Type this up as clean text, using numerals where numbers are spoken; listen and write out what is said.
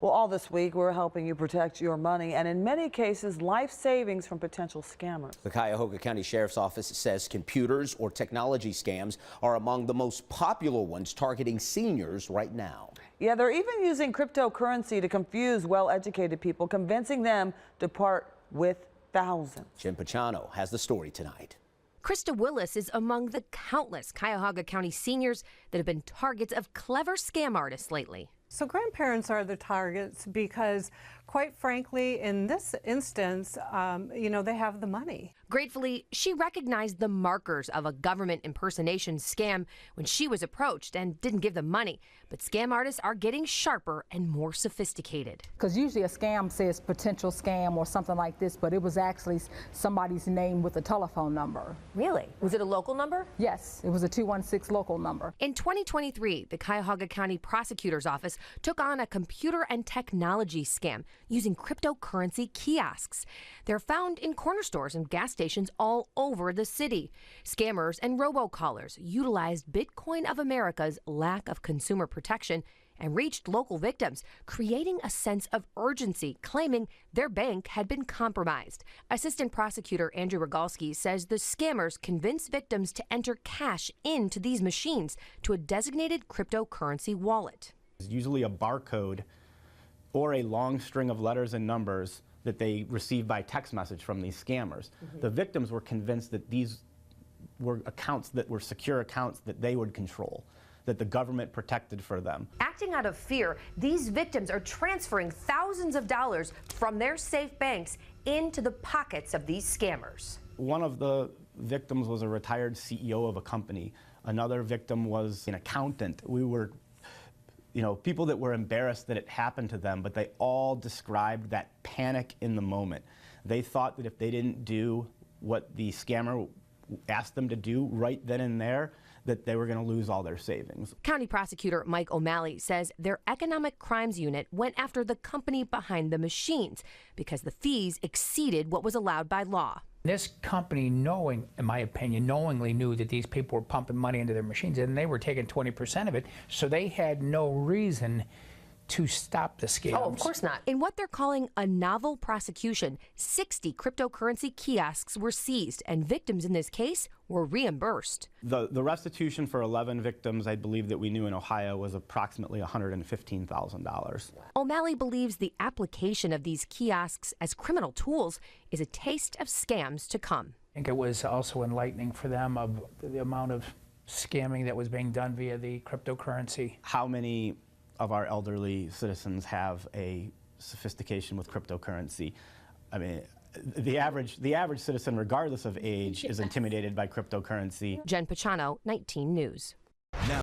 Well, all this week, we're helping you protect your money and in many cases, life savings from potential scammers. The Cuyahoga County Sheriff's Office says computers or technology scams are among the most popular ones targeting seniors right now. Yeah, they're even using cryptocurrency to confuse well-educated people, convincing them to part with thousands. Jen Pachano has the story tonight. Krista Willis is among the countless Cuyahoga County seniors that have been targets of clever scam artists lately. So grandparents are the targets because, quite frankly, in this instance, they have the money. Gratefully, she recognized the markers of a government impersonation scam when she was approached and didn't give them money. But scam artists are getting sharper and more sophisticated. Because usually a scam says potential scam or something like this, but it was actually somebody's name with a telephone number. Really? Was it a local number? Yes, it was a 216 local number. In 2023, the Cuyahoga County Prosecutor's Office took on a computer and technology scam using cryptocurrency kiosks. They're found in corner stores and gas stations all over the city. Scammers and robocallers utilized Bitcoin of America's lack of consumer protection and reached local victims, creating a sense of urgency, claiming their bank had been compromised. Assistant Prosecutor Andrew Rogalski says the scammers convinced victims to enter cash into these machines to a designated cryptocurrency wallet. Usually a barcode or a long string of letters and numbers that they receive by text message from these scammers. The victims were convinced that these were accounts that were secure accounts that they would control, that the government protected for them. Acting out of fear, these victims are transferring thousands of dollars from their safe banks into the pockets of these scammers. One of the victims was a retired CEO of a company. Another victim was an accountant. We were people that were embarrassed that it happened to them, but they all described that panic in the moment. They thought that if they didn't do what the scammer asked them to do right then and there, that they were going to lose all their savings. County Prosecutor Mike O'Malley says their economic crimes unit went after the company behind the machines because the fees exceeded what was allowed by law. This company, in my opinion, knowingly knew that these people were pumping money into their machines and they were taking 20% of it, so they had no reason to stop the scams. Oh, of course not. In what they're calling a novel prosecution, 60 cryptocurrency kiosks were seized and victims in this case were reimbursed. The restitution for 11 victims, I believe that we knew in Ohio, was approximately $115,000. O'Malley believes the application of these kiosks as criminal tools is a taste of scams to come. I think it was also enlightening for them of the amount of scamming that was being done via the cryptocurrency. How many of our elderly citizens have a sophistication with cryptocurrency? I mean, the average citizen, regardless of age, is intimidated by cryptocurrency. Jen Pachano, 19 News. Now